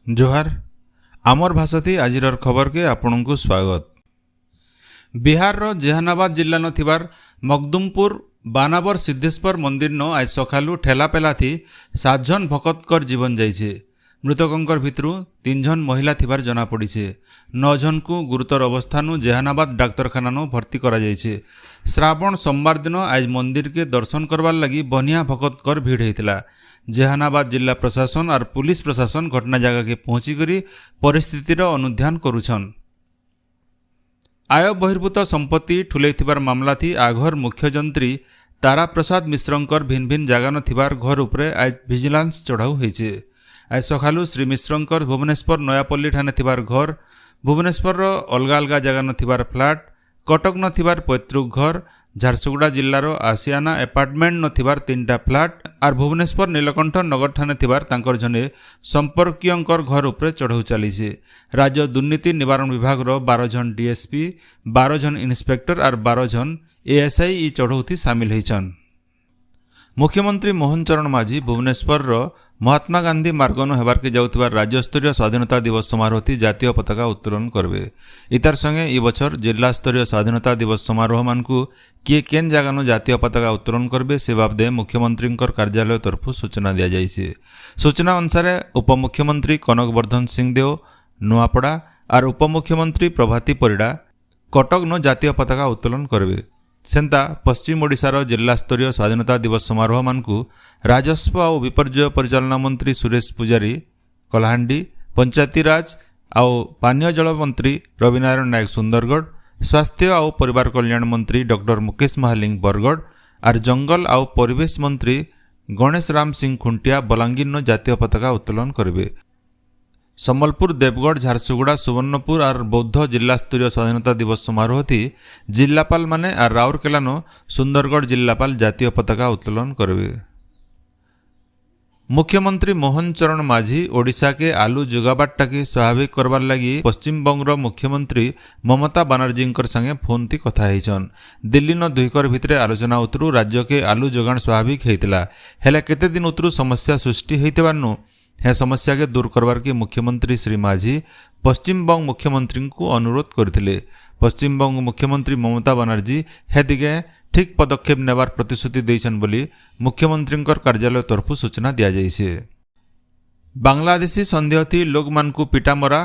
जोहार आमर भाषाती आजिर खबर के आपण को स्वागत। बिहार रो जेहानाबाद जिल्ला न थिबार मखदुमपुर बानावर सिद्धेश्वर मंदिर न आज सकालू ठेलापेला थी 7 जन भकतकर जीवन जाइछे। मृतकंकर भितरु 3 जन महिला थिबार जना पड़ीछे। 9 जन को गुरुतर अवस्था नु जेहानाबाद डाक्तरखाना नु भर्ती करा जाइछे। श्रावण सोमवार दिन आज मंदिर के दर्शन करवार लगी बनिया भकतकर भीड़ हेतिला। जेहानाबाद जिला प्रशासन और पुलिस प्रशासन घटना जगह के पहुंची करी परिस्थितिर अनुध्यान करुछन। आय बहिर्भूत संपत्ति ठुलैथिबार मामला थी आघर मुख्य जंत्री तारा प्रसाद मिश्रंकर भिन्न भिन्न जगह न थिबार घर उपरे आज विजिलेंस चढ़ाऊ होइछे। आज सकालू श्री मिश्रंकर भुवनेश्वर नयापल्ली ठाने थिबार घर, भुवनेश्वर अलगा अलगा जगह न थिबार फ्लैट, कटक न थिबार पैतृक घर, झारसुगुड़ा जिल्लार आसियाना एपार्टमेंट न थिबार 3टा फ्लैट और भुवनेश्वर नीलकंठ नगर ठाने थिबार तांकर जने संपर्कीयंकर घर उपरे चढ़ाऊ चलीছে। राज्य दुर्नीति निवारण विभाग रो 12 जन डीएसपी, 12 जन इन्स्पेक्टर और 12 जन एएसआई ई चढ़ौती सामिल होइछन। मुख्यमंत्री मोहन चरण माझी भुवनेश्वर रो महात्मा गांधी मार्गन हेबार के जाउथिबा राज्यस्तरीय स्वाधीनता दिवस समारोह थी जातीय पताका उत्तोलन करबे। इतार संगे ई बछर जिला स्तरीय स्वाधीनता दिवस समारोह मानकु किए केन जागानो जातीय पताका उत्तोलन करबे से बाबदे मुख्यमंत्रींकर कार्यालय तरफु सूचना दिया जाइछे। सूचना अनुसार उपमुख्यमंत्री कनक वर्धन सिंहदेव नुआपड़ा और उपमुख्यमंत्री प्रभाती परिड़ा कटक न जातीय पताका उत्तोलन करबे। सेंता पश्चिम ओडिशार जिला स्तरीय स्वाधीनता दिवस समारोह मानकु राजस्व और विपर्यय परिचालना मंत्री सुरेश पुजारी कलाहांडी, पंचायती राज और पानीय जल मंत्री रविनारायण नायक सुंदरगढ़, स्वास्थ्य और परिवार कल्याण मंत्री डॉक्टर मुकेश महालिंग बरगढ़ और जंगल और परिवेश मंत्री गणेश राम सिंह खुंटिया बलांगीर न जातीय पताका उत्तोलन करेंगे। सम्बलपुर, देवगढ़, झारसुगुड़ा, सुवर्णपुर और बौद्ध जिला स्तरीय स्वाधीनता दिवस समारोह थी जिलापाल माने और राउरकेला न सुंदरगढ़ जिलापाल जातीय पताका उत्तोलन करेंगे। मुख्यमंत्री मोहन चरण माझी ओडिशा के आलू जोगाबाटा के स्वाभाविक करवार लगी पश्चिम बंगर मुख्यमंत्री ममता बनर्जी संगे फोन थी कथा होइछन। दिल्ली न दुईकर भितरे आलोचना उतरू राज्य के आलू जोगाण स्वाभाविक होइतिला, हेले केते दिन उतरू समस्या सृष्टि होइतिबारनु हे समस्या के दूर करवार के मुख्यमंत्री श्री माझी पश्चिम बंग मुख्यमंत्री को अनुरोध करथिले। पश्चिम बंग मुख्यमंत्री ममता बनर्जी हे दिगे ठीक पदक्षेप नेबार प्रतिश्रुति देइछन बोली मुख्यमंत्रींकर कार्यालय तरफु सूचना दिया जाइछे। बांग्लादेशी संदेह थी लोक मानकु पिटामरा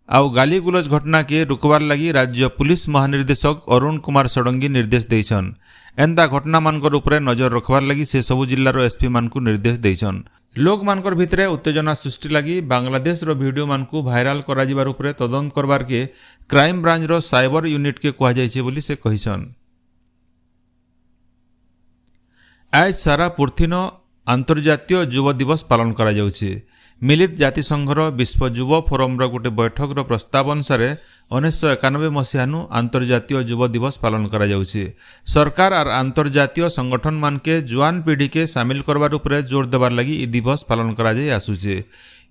आउ गाली गुलज घटना के रुकवार लगी राज्य पुलिस महानिर्देशक अरुण कुमार षडंगी निर्देश देइछन। एंता घटना मानकर उपरे नजर रखवार लगी से सबु जिल्लार एसपी मानकु निर्देश देइछन। लोक मानकर भितरे उत्तेजना सृष्टि लगी बांग्लादेश रो वीडियो मानकु भाइराल करा जिबार उपरे तदंत करबार के क्राइम ब्रांच रो साइबर यूनिट के कहा जाइछे बोली से कहिछन। आज सारा पृथ्वी न अंतर्जातीय युव दिवस पालन करा जाउछे। मिलित जातिसंघर विश्व युव फोरम रो गोटे बैठक रो प्रस्ताव अनुसार 1991 मसीहा अंतर्जातीय युव दिवस पालन करा जाउछे। सरकार और अंतर्जातीय संगठन मान के जुआन पीढ़ी के सामिल करबार उपरे जोर देबार लगी ई दिवस पालन करा जाय आसुछे।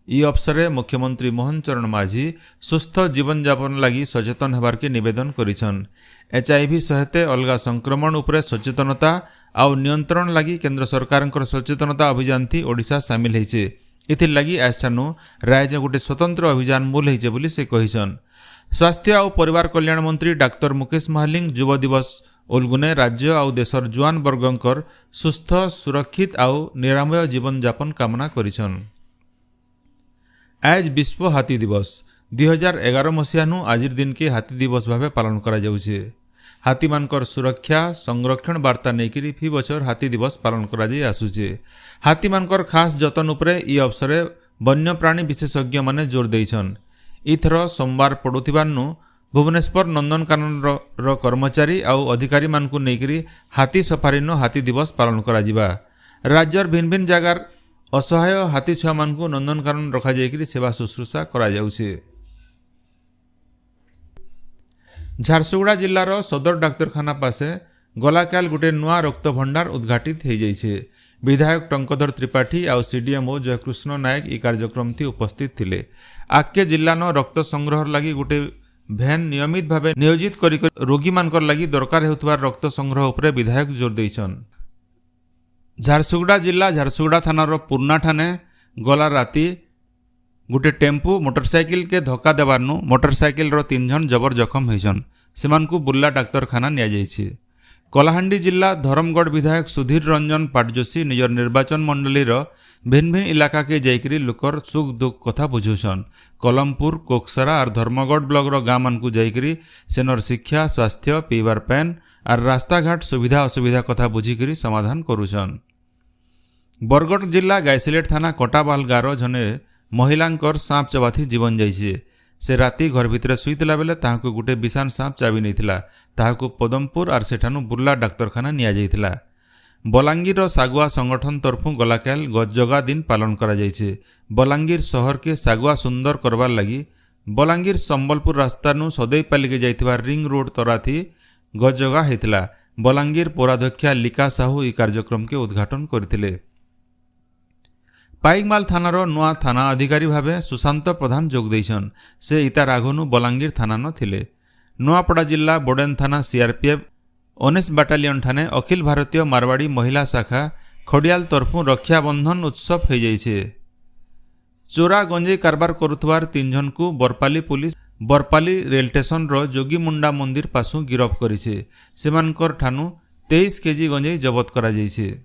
ई अवसरे मुख्यमंत्री मोहन चरण माझी सुस्थ जीवन यापन लगी सचेतन हेबार के निवेदन करिछन। HIV सहित अलगा संक्रमण उपरे सचेतनता और नियंत्रण लगी केंद्र सरकार सचेतनता अभियान थी ओडिशा सामिल होइछे। इथिर लगी आजठानु राज्य गोटे स्वतंत्र अभियान मूल होइछे बोली से कहिछन। स्वास्थ्य और परिवार कल्याण मंत्री डाक्टर मुकेश महालिंग युव दिवस उलगुने राज्य और देशर जुआन वर्गंकर सुस्थ सुरक्षित और निरामय जीवन यापन कामना करिछन। आज विश्व हाथी दिवस 2011 मसीहा आजिर दिन के हाथी दिवस भावे पालन करा जाउछे। हाथी मानकर सुरक्षा संरक्षण वार्ता नेकिरी फी बछर हाथी दिवस पालन करा जाय आसुछे। हाथी मानकर खास जतन उपरे ई अवसरे वन्यप्राणी विशेषज्ञ माने जोर देइछन। इथर सोमवार पड़ुथिबारनु भुवनेश्वर नंदनकानन रो कर्मचारी और अधिकारी मानकु नेकिरी हाथी सफारी नो हाथी दिवस पालन करा जिबा। राज्यर भिन्न भिन्न जगार असहाय हाथी छुआ मानकु नंदनकानन रखा जायकिरी सेवा शुश्रूषा करा जाउछे। झारसुगुड़ा जिल्लार सदर डाक्तरखाना पासे गलाकाल गोटे नुआ रक्त भंडार उद्घाटित हो जाइछे। विधायक टंकधर त्रिपाठी और सीडीएमओ जयकृष्ण नायक ई कार्यक्रम थी उपस्थित थिले। आके जिल्ला न रक्त संग्रह लगी गोटे भैन नियमित भावे नियोजित करी रोगी मानकर लगी दरकार हेउथबा रक्त संग्रह उपरे विधायक जोर देइछन। झारसुगुड़ा जिला झारसुगुड़ा थानार पुरना ठाने गला राति गोटे टेम्पू मोटरसाइकिल के धक्का देवारनु मोटरसाइकिल रो 3 जन जबर जखम होइछन। सेमानकु बुर्ला डाक्तरखाना निया जाइछे। कलाहांडी जिला धरमगढ़ विधायक सुधीर रंजन पाटजोशी निजर निर्वाचन मंडलीर भिन्न भिन्न इलाका के जाइकरी लोकर सुख दुख कथा बुझुछन। कलमपुर कोकसरा और धर्मगढ़ ब्लॉक गाँ मानकु जाइकरी सेनर शिक्षा स्वास्थ्य पीवार पैन और रास्ता घाट सुविधा असुविधा कथा बुझिकरी समाधान करुछन। बरगढ़ जिला गाइसिलेट थाना कटाबाल गाँव जने महिलांकर सांप चबाथी जीवन जाइछे। से राति घर भितर शुईला बेले ताहाकु गोटे विषाण सांप चाबी नैथिला। ताहाकु पदमपुर और सेठानु बुर्ला डाक्तरखाना निया जाइथिला। बलांगीर सागुआ संगठन तरफु गलाकाल गजजगा दिन पालन करा जाइछे। बलांगीर शहर के सागुआ सुंदर करबार लगी बलांगीर संबलपुर रास्तानु सदैपाली के जाइथिबा रिंग रोड तराथी गजजगा हेतिला। बलांगीर पौराध्यक्षा लिका साहू ई कार्यक्रम के उद्घाटन करथिले। पाइकमाल थानार नुआ थाना अधिकारी भावे सुशांत प्रधान जोग देइछन। से इतार आगनु बलांगीर थाना न थिले। नुआपड़ा जिला बोडेन थाना सीआरपीएफ 19 बाटालियन ठाने अखिल भारतीय मारवाड़ी महिला शाखा खड़ियाल तरफु रक्षाबंधन उत्सव हो जाइछे। चोरा गंजेई कारबार करुथवार 3 जन को Barpali police Barpali rail station रो जोगीमुंडा मंदिर पासु गिरफ करिछे। सेमानकर ठानु 23 केजी गंजेई जबत करा जाइछे।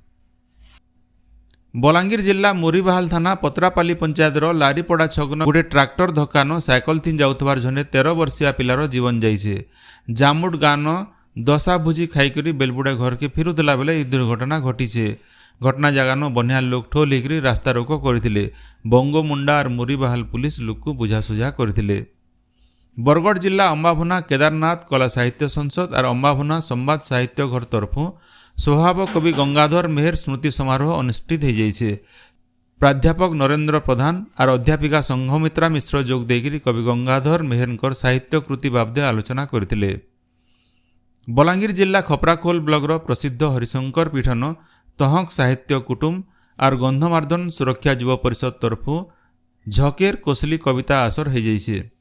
बलांगीर जिला मुरीबाहाल थाना पत्रापाली पंचायत लारीपड़ा छगन गोटे ट्राक्टर धक्कान साइकल थी जाउथवार जने 13 वर्षीय पिलार जीवन जाइछे। जामुड गान दशा भुजी खाईकरी बेलबुड़ा घर के फिरुला बेले यह दुर्घटना घटीछे। घटना जगान बनिया लोक ठोल होकर रास्ता रोको करथिले। बंगोमुंडा और मुरीबाहाल पुलिस लोक को बुझासुझा करथिले। बरगढ़ जिला अंबाभना केदारनाथ कला साहित्य संसद और अंबाभना संवाद साहित्य घर तरफु स्वभाव कवि गंगाधर मेहर स्मृति समारोह अनुष्ठित हो जाइछे। प्राध्यापक नरेंद्र प्रधान और अध्यापिका संघमित्रा मिश्र जोग देकर कवि गंगाधर मेहरकर साहित्य कृति बाबदे आलोचना करथिले। बलांगीर जिला खपराखोल ब्लॉक प्रसिद्ध हरिशंकर पीठन तहक साहित्य कुटुंब और गंधमार्दन सुरक्षा युव परिषद तरफु झकेर कोसली कविता आसर हो जाइछे।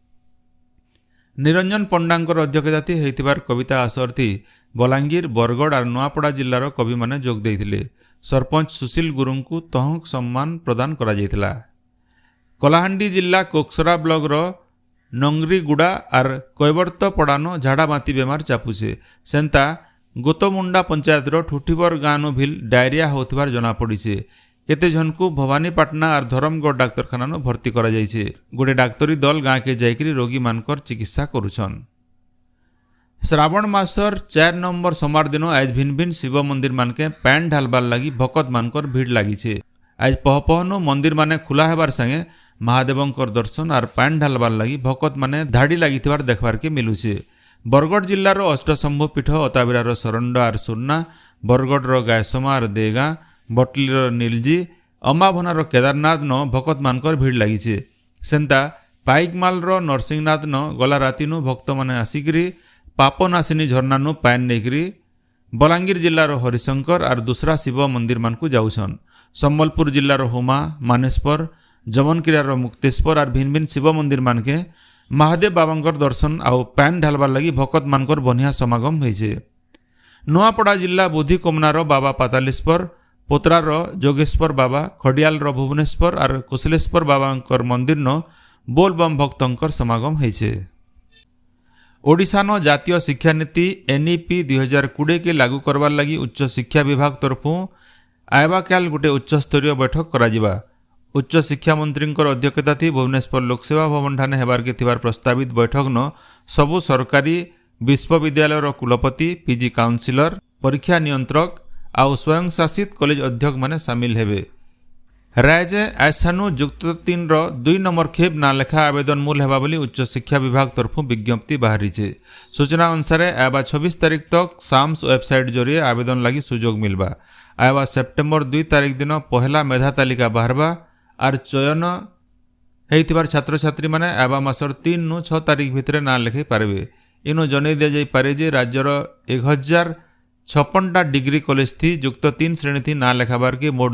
निरंजन पंडांकर अध्यक्षताती होइतिबार कविता आसर थी बलांगीर बरगढ़ और नुआपड़ा जिलार कवि माने जोग देइथिले। सरपंच सुशील गुरुं को तहक सम्मान प्रदान करा जाइथिला। कलाहांडी जिला कोकसरा ब्लॉक नंगरीगुड़ा और कैवर्त पड़ानो झाड़ामाती बेमार चापुछे। सेंता गोतमुंडा पंचायत ठुठीबर गाँव भिल डायरिया होथिबार जना पड़ीछे। केते जन को भवानीपाटना और धरमगढ़ डाक्तरखाना भर्ती करा जाइछे। गोटे डाक्तरी दल गाँ के जाइकरी रोगी मानकर चिकित्सा करुछन। श्रावण मासर 4 नंबर सोमवार दिन आज भिन्न भिन्न शिव मंदिर मानके पैन ढालबार लगी भकत मानकर भीड़ लागिछे। आज पहपहनु मंदिर माने खुला हेबार संगे महादेवंकर दर्शन और पैन ढालबार लगी भकत माने धाड़ी लागिथिबार देखबार के मिलुछे। बरगढ़ जिल्लार अष्टशंभु पीठ अताबिरार सरंडा और सुरना बरगढ़ गायसमा और देगा बटलीर नीलजी अंबाभनार केदारनाथ न भकत मानकर भीड़ लागिछे। सेंता पाइकमाल नरसिंहनाथ न गला रातिनु भक्त माने आसिकरी पापनाशिनी झरनानु पैन नेकरी बलांगीर जिलार हरिशंकर और दूसरा शिव मंदिर मानकु जाउछन। संबलपुर जिलार हुमा मानेश्वर जमनकिरार मुक्तेश्वर और भिन्न भिन्न शिव मंदिर मानके महादेव बाबांकर दर्शन आउ पैन ढालबार लगी भकत मानकर बनिया समागम होइछे। नुआपड़ा जिला बुद्धि कोमनार बाबा पातालेश्वर पोतरार जोगेश्वर बाबा खड़ियाल भुवनेश्वर और कुशलेश्वर बाबांकर मंदिर न बोलबम भक्तंकर समागम होइछे। ओडिशानो जातीय शिक्षा नीति एनईपी 2020 के लागू करबार लगी उच्च शिक्षा विभाग तरफु आयबाकाल गोटे उच्चस्तरीय बैठक कराजिबा। उच्च शिक्षा मंत्री अध्यक्षता थी भुवनेश्वर लोकसेवा भवन ठाने हेबार के थिबार प्रस्तावित बैठक न सबु सरकारी विश्वविद्यालय कुलपति पीजी काउंसिलर परीक्षा नियंत्रक आउ स्वयं शासित कॉलेज अध्यक्ष माने सामिल हेबे। रायजे आयसानु युक्त 3 2 नंबर खेप ना लेखा आवेदन मूल हेबा बोली उच्च शिक्षा विभाग तरफु विज्ञप्ति बाहरीचे। सूचना अनुसार आबा 26 तारीख तक साम्स वेबसाइट जरिए आवेदन लगी सुजोग मिलबा। आबा सेप्टेम्बर 2 तारीख दिन पहला मेधा तालिका बाहरबा और चयन हेइतिबार छात्र छात्री माने आबा मासर 3 नु 6 तारीख भितरे ना लेखै पारबे। इनु जनै दिया जाई पारे जे राज्यर 1056टा डिग्री कॉलेज थी युक्त 3 श्रेणी थी ना लेखाबार के मोट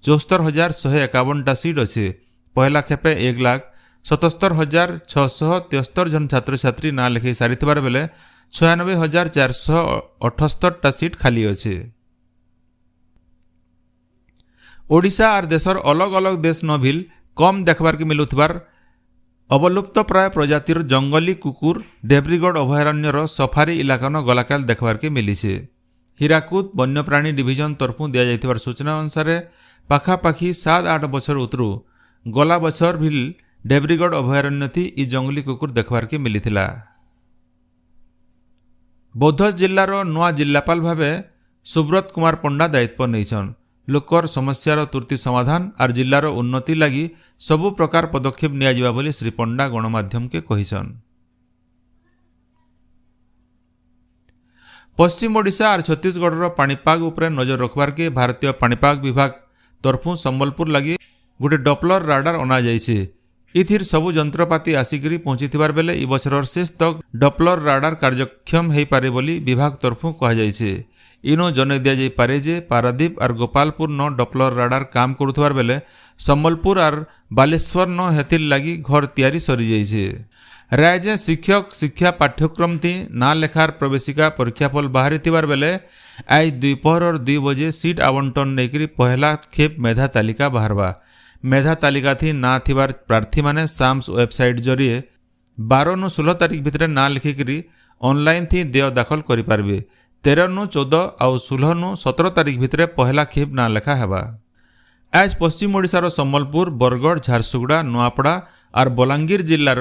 2,74,151टा सीट अच्छे। पहला खेपे 1,77,673 जन छात्र छात्री ना लेखै सारिथिबार बेले 96,478टा सीट खाली अच्छे। ओडिशा और देशर अलग अलग देश न भिल कम देखबार के मिलुथिबार अवलुप्त प्राय प्रजातिर जंगली कुकुर देब्रीगढ़ अभयारण्यर सफारी इलाकान गलाकाल देखबार के मिली। हीराकुद वन्यप्राणी डिविजन तरफु दिया जाइथिबार सूचना अनुसार पाखापाखि 7-8 बछर उतरू गला बछर भी देब्रीगढ़ अभयारण्य थी इ जंगली कुकुर देखबार के मिलिथिला। बौद्ध जिल्लार नुआ जिल्लापाल भावे सुब्रत कुमार पंडा दायित्व नैछन। लोकर समस्यार तुर्ती समाधान और जिल्लार उन्नति लगी सबु प्रकार पदक्षेप नियाजिबा बोली श्री पंडा गणमाध्यम के कहिसन। पश्चिम ओडिशा और छत्तीसगढ़ पाणीपाग उपरे नजर रखबार के भारतीय पाणीपाग विभाग तरफु संबलपुर लगी गोटे डॉपलर राडार अना जाइछे। इथिर सबु जंत्रपाति आसिकरी पहुंचीथिबार बेले इ बछरर शेष तक डॉपलर राडार कार्यक्षम हेई पारे बोली विभाग तरफु कहा जाइछे। इनो जने दिया जाई पारे जे पारादीप और गोपालपुर न डॉपलर राडार काम करुथबार बेले संबलपुर और बालेश्वर न हेथिर लगी घर तैयारी सरी जाइछे। राज्य शिक्षक शिक्षा पाठ्यक्रम थी ना लेखार प्रवेशिका परीक्षाफल बाहरी थिबार बेले आज दोपहर 2 बजे सीट आवंटन नेकरी पहला खेप मेधा तालिका बाहरवा। मेधा तालिका थी ना थिबार प्रार्थी माने साम्स वेबसाइट जरिए 12 नु 16 तारीख भितर ना लिखिकी ऑनलाइन थी देय दाखल करि पारबे। 13 नु 14 और 16 नु 17 तारीख भितर पहला खेप ना लेखा हेबा। आज पश्चिम ओडिशार संबलपुर बरगढ़ झारसुगुड़ा नुआपड़ा और बलांगीर जिल्लार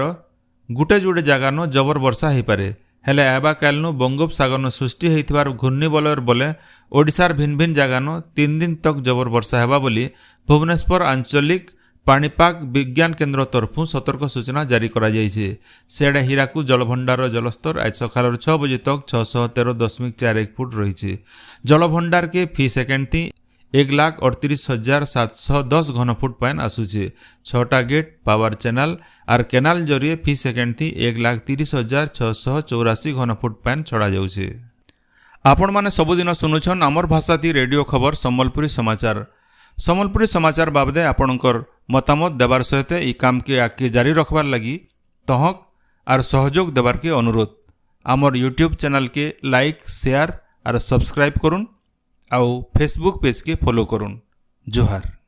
गुटे जुड़े जगान जबर वर्षा हो पारे। हेले आबा कालनु बंगोपसागर सृष्टि होइथिबार घूर्णिबलयर बोले ओडिशार भिन्न भिन्न जगान 3 दिन तक जबर वर्षा हेबा बोली भुवनेश्वर आंचलिक पाणीपाग विज्ञान केन्द्र तरफु सतर्क सूचना जारी करा जाइछे। सेडे हीराकुद जलभंडार जलस्तर आज सकाल 6 बजे तक 613.41 फुट रही। जलभंडार के फी सेकेंड थी 1,38,710 घनफुट पान आसुचे। 6टा गेट पावर चैनल और केनाल जरिए फी सेकेंड थी 1,30,684 घनफुट पान छड़ा जाउछे। आपण माने सबुदिन सुनुछन आमर भाषा थी रेडियो खबर सम्बलपुरी समाचार। सम्बलपुरी समाचार बाबदे आपणकर मतामत देवार सहित ई काम के आगे जारी रखबार लगी तहक और सहयोग देवार के अनुरोध। आमर यूट्यूब चैनल के लाइक शेयर और सब्सक्राइब करुन आउ फेसबुक पेज के फॉलो करुन। जोहार।